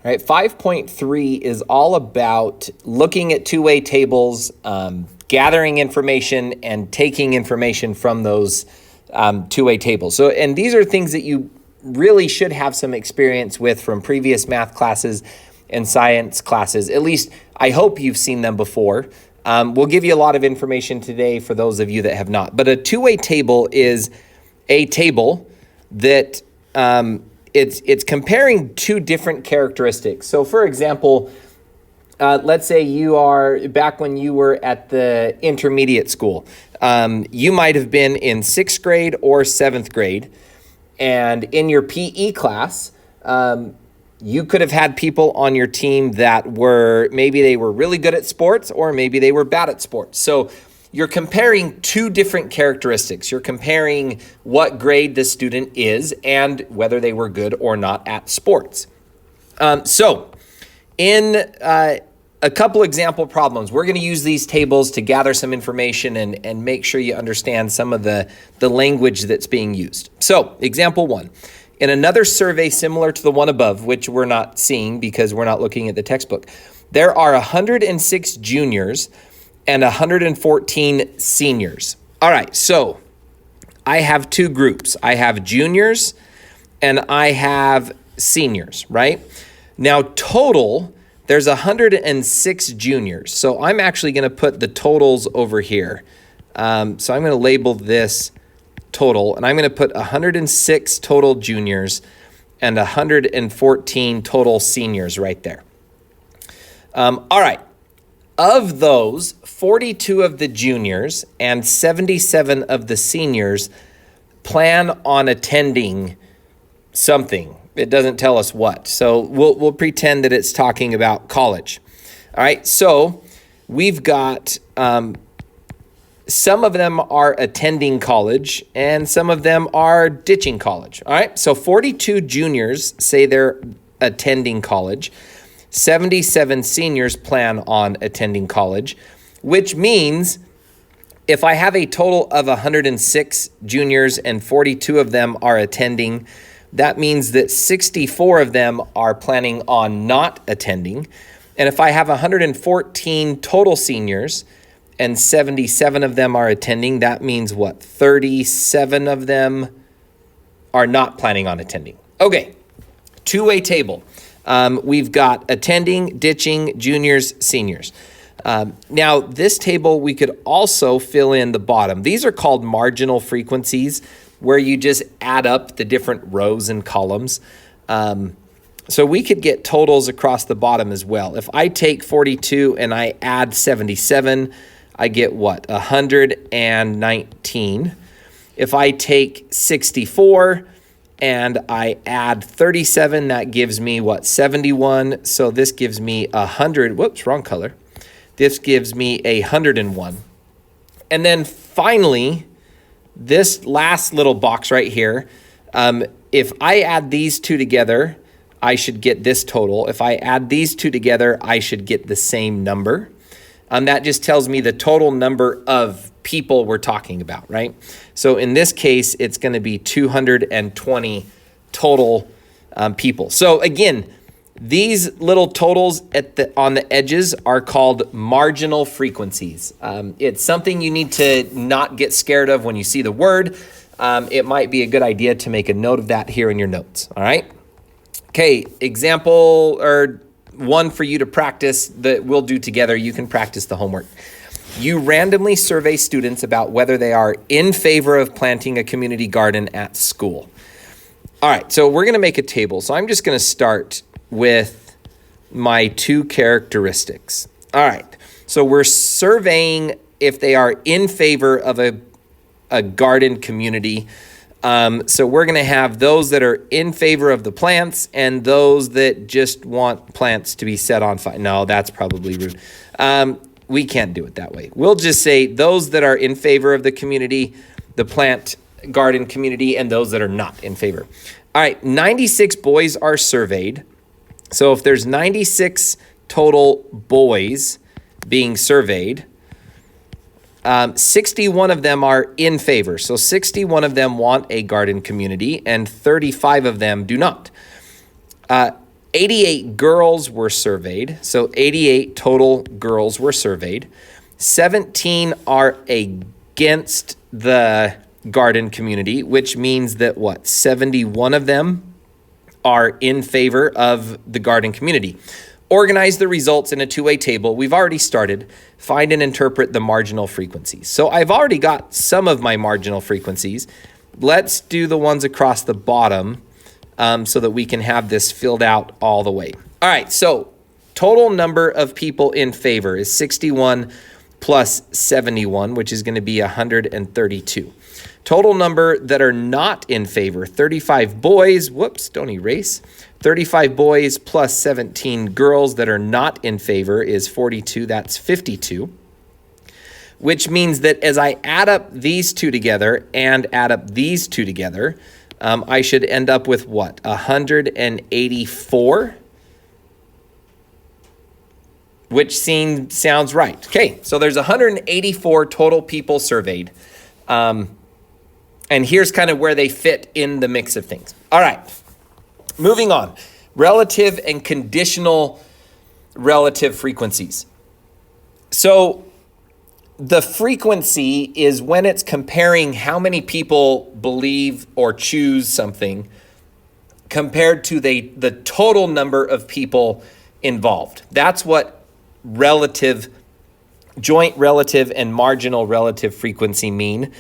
All right, 5.3 is all about looking at two-way tables, gathering information, and taking information from those two-way tables. So, and these are things that you really should have some experience with from previous math classes and science classes. At least, I hope you've seen them before. We'll give you a lot of information today for those of you that have not. But a two-way table is a table that it's comparing two different characteristics. So for example, let's say you are back when you were at the intermediate school. You might have been in 6th grade or 7th grade. And in your PE class, you could have had people on your team that were, maybe they were really good at sports or maybe they were bad at sports. So you're comparing two different characteristics. You're comparing what grade the student is and whether they were good or not at sports. So in a couple example problems, we're going to use these tables to gather some information and make sure you understand some of the language that's being used. So example 1. In another survey similar to the one above, which we're not seeing because we're not looking at the textbook, there are 106 juniors and 114 seniors. All right, so I have two groups. I have juniors and I have seniors, right? Now total, there's 106 juniors. So I'm actually gonna put the totals over here. So I'm gonna label this total, and I'm gonna put 106 total juniors and 114 total seniors right there. All right. Of those, 42 of the juniors and 77 of the seniors plan on attending something. It doesn't tell us what. So we'll pretend that it's talking about college. All right, so we've got some of them are attending college and some of them are ditching college. All right, so 42 juniors say they're attending college. 77 seniors plan on attending college, which means if I have a total of 106 juniors and 42 of them are attending, that means that 64 of them are planning on not attending. And if I have 114 total seniors and 77 of them are attending, that means what? 37 of them are not planning on attending. Okay, two-way table. We've got attending, ditching, juniors, seniors. Now, this table, we could also fill in the bottom. These are called marginal frequencies, where you just add up the different rows and columns. So we could get totals across the bottom as well. If I take 42 and I add 77, I get what? 119. If I take 64 and I add 37, that gives me what? 71. So this gives me 100. Whoops, wrong color. This gives me 101. And then finally, this last little box right here, if I add these two together, I should get this total. If I add these two together, I should get the same number. That just tells me the total number of people we're talking about, right? So in this case, it's going to be 220 total people. So again, these little totals on the edges are called marginal frequencies. It's something you need to not get scared of when you see the word. It might be a good idea to make a note of that here in your notes, all right? Okay, example or one for you to practice that we'll do together. You can practice the homework. You randomly survey students about whether they are in favor of planting a community garden at school. All right, so we're gonna make a table. So I'm just gonna start with my two characteristics. All right, so we're surveying if they are in favor of a garden community. So we're gonna have those that are in favor of the plants and those that just want plants to be set on fire. No, that's probably rude. We can't do it that way. We'll just say those that are in favor of the community, the plant garden community, and those that are not in favor. All right, 96 boys are surveyed. So if there's 96 total boys being surveyed, 61 of them are in favor. So 61 of them want a garden community and 35 of them do not. 88 girls were surveyed. So 88 total girls were surveyed. 17 are against the garden community, which means that what? 71 of them are in favor of the garden community. Organize the results in a two-way table. We've already started. Find and interpret the marginal frequencies. So I've already got some of my marginal frequencies. Let's do the ones across the bottom so that we can have this filled out all the way. All right, so total number of people in favor is 61 plus 71, which is going to be 132. Total number that are not in favor, 35 boys, whoops, don't erase. 35 boys plus 17 girls that are not in favor is 42, that's 52. Which means that as I add up these two together and add up these two together, I should end up with what? 184, which sounds right. Okay, so there's 184 total people surveyed. And here's kind of where they fit in the mix of things. All right, moving on. Relative and conditional relative frequencies. So the frequency is when it's comparing how many people believe or choose something compared to the total number of people involved. That's what joint relative and marginal relative frequency mean.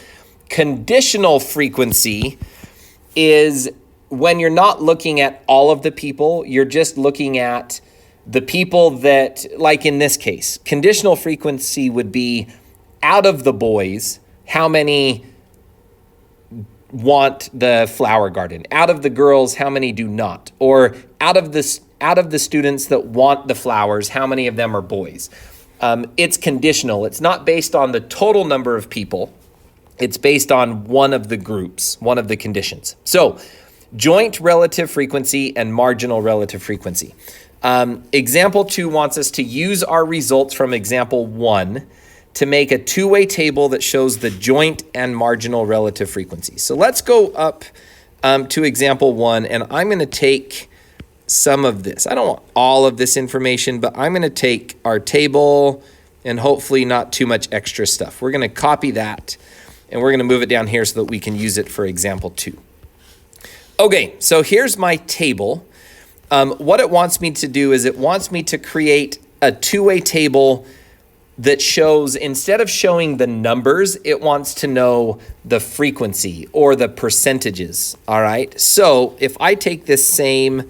Conditional frequency is when you're not looking at all of the people, you're just looking at the people that, like in this case, conditional frequency would be out of the boys, how many want the flower garden? Out of the girls, how many do not? Or out of the students that want the flowers, how many of them are boys? It's conditional. It's not based on the total number of people. It's based on one of the groups, one of the conditions. So joint relative frequency and marginal relative frequency. Example 2 wants us to use our results from example 1 to make a two-way table that shows the joint and marginal relative frequencies. So let's go up to example 1, and I'm going to take some of this. I don't want all of this information, but I'm going to take our table and hopefully not too much extra stuff. We're going to copy that, and we're going to move it down here so that we can use it for example 2. Okay, so here's my table. What it wants me to do is it wants me to create a two-way table that shows, instead of showing the numbers, it wants to know the frequency or the percentages, all right? So if I take this same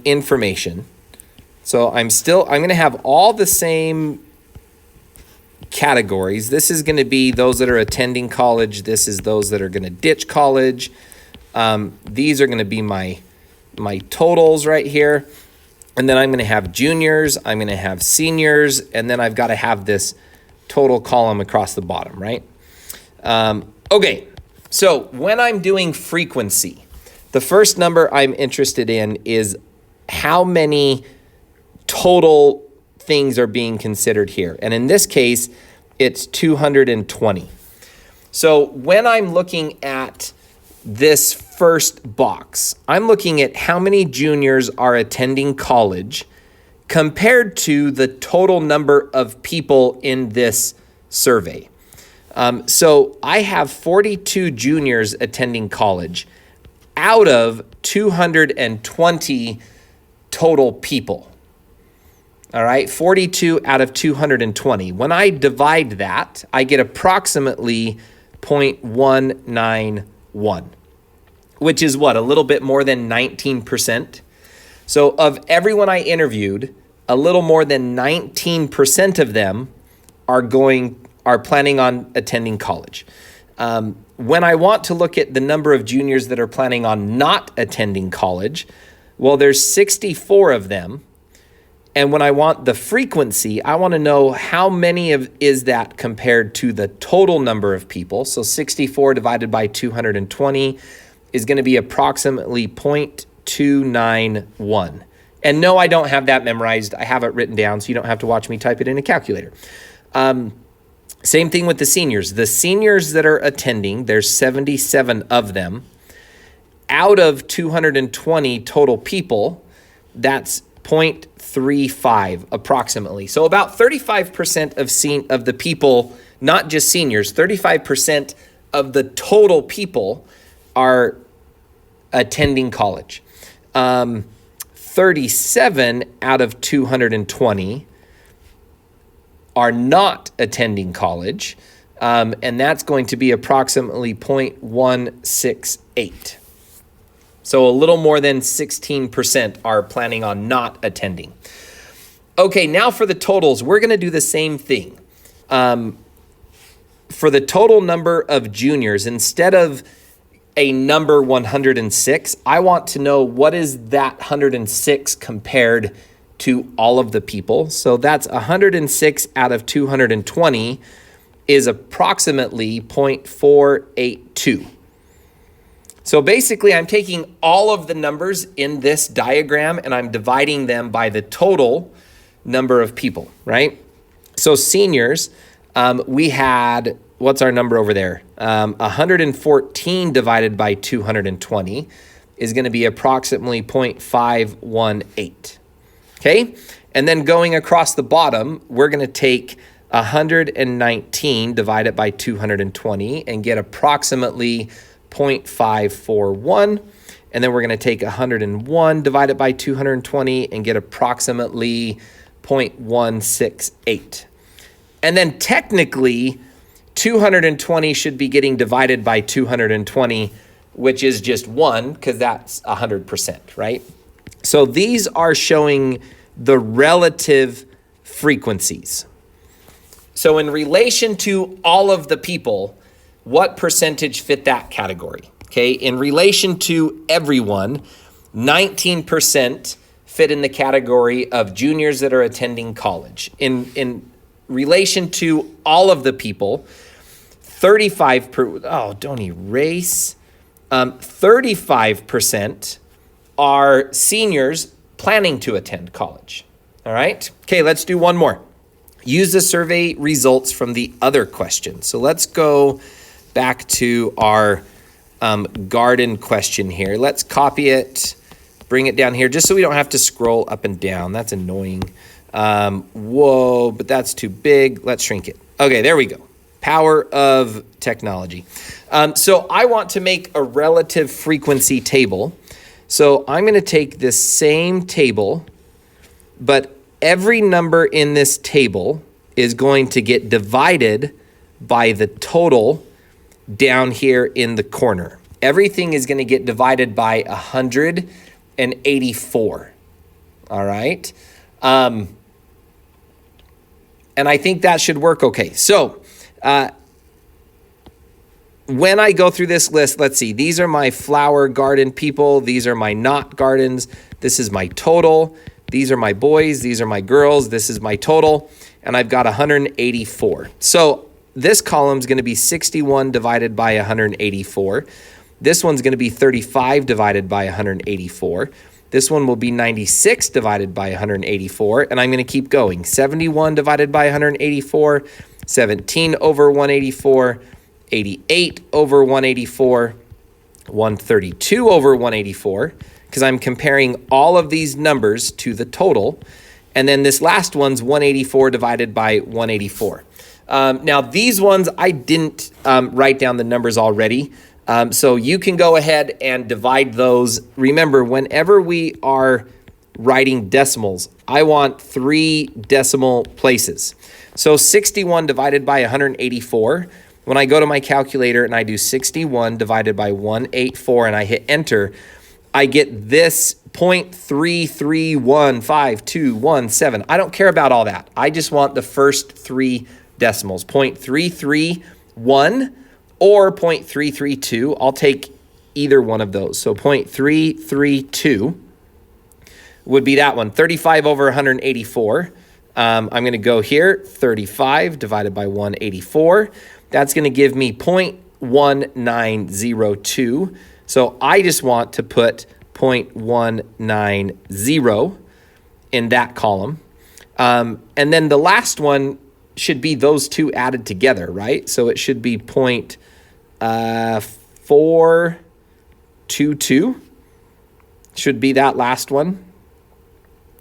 information, so I'm going to have all the same categories. This is going to be those that are attending college. This is those that are going to ditch college. These are going to be my totals right here. And then I'm going to have juniors, I'm going to have seniors, and then I've got to have this total column across the bottom, right? Okay, so when I'm doing frequency, the first number I'm interested in is how many total things are being considered here. And in this case, it's 220. So when I'm looking at this first box, I'm looking at how many juniors are attending college compared to the total number of people in this survey. So I have 42 juniors attending college out of 220 total people. All right, 42 out of 220. When I divide that, I get approximately 0.191. Which is what, a little bit more than 19%. So of everyone I interviewed, a little more than 19% of them are planning on attending college. When I want to look at the number of juniors that are planning on not attending college, well, there's 64 of them. And when I want the frequency, I want to know how many is that compared to the total number of people. So 64 divided by 220 is going to be approximately 0.291. And no, I don't have that memorized. I have it written down, so you don't have to watch me type it in a calculator. Same thing with the seniors. The seniors that are attending, there's 77 of them. Out of 220 total people, that's 0.35 approximately. So about 35% of the people, not just seniors, 35% of the total people are attending college. 37 out of 220 are not attending college, and that's going to be approximately 0.168. So a little more than 16% are planning on not attending. Okay, now for the totals, we're going to do the same thing. For the total number of juniors, instead of a number 106, I want to know what is that 106 compared to all of the people. So that's 106 out of 220 is approximately 0.482. So basically, I'm taking all of the numbers in this diagram and I'm dividing them by the total number of people, right? So seniors, we had, what's our number over there? 114 divided by 220 is going to be approximately 0.518. Okay? And then going across the bottom, we're going to take 119 divided by 220 and get approximately 0.541. And then we're going to take 101 divided by 220 and get approximately 0.168. And then technically, 220 should be getting divided by 220, which is just 1, because that's 100%, right? So these are showing the relative frequencies. So in relation to all of the people, what percentage fit that category? Okay, in relation to everyone, 19% fit in the category of juniors that are attending college. In relation to all of the people, 35% are seniors planning to attend college. All right. Okay, let's do one more. Use the survey results from the other question. So let's go back to our garden question here. Let's copy it, bring it down here, just so we don't have to scroll up and down. That's annoying. Whoa, but that's too big. Let's shrink it. Okay, there we go. Power of technology. So I want to make a relative frequency table. So I'm going to take this same table, but every number in this table is going to get divided by the total down here in the corner. Everything is going to get divided by 184. All right. And I think that should work okay. So when I go through this list, let's see, these are my flower garden people. These are my not gardens. This is my total. These are my boys. These are my girls. This is my total. And I've got 184. So this column is going to be 61 divided by 184. This one's going to be 35 divided by 184. This one will be 96 divided by 184. And I'm going to keep going. 71 divided by 184. 17 over 184. 88 over 184. 132 over 184. Because I'm comparing all of these numbers to the total. And then this last one's 184 divided by 184. Now, these ones, I didn't write down the numbers already. So you can go ahead and divide those. Remember, whenever we are writing decimals, I want 3 decimal places. So 61 divided by 184. When I go to my calculator and I do 61 divided by 184 and I hit enter, I get this 0.33152217. I don't care about all that. I just want the first 3 decimals, 0.331 or 0.332. I'll take either one of those. So 0.332 would be that one. 35 over 184. I'm going to go here. 35 divided by 184. That's going to give me 0.1902. So I just want to put 0.190 in that column. And then the last one should be those two added together, right? So it should be 0.422. Should be that last one.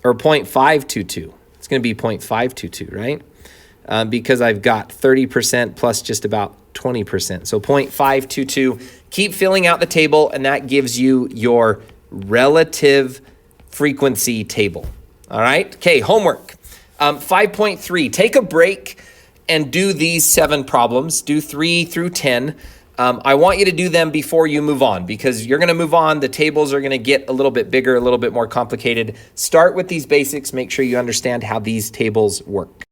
or 0.522. It's going to be 0.522, right? Because I've got 30% plus just about 20%. So 0.522. Keep filling out the table, and that gives you your relative frequency table. All right? Okay, homework. 5.3, take a break and do these 7 problems. Do 3 through 10. I want you to do them before you move on, because you're going to move on. The tables are going to get a little bit bigger, a little bit more complicated. Start with these basics. Make sure you understand how these tables work.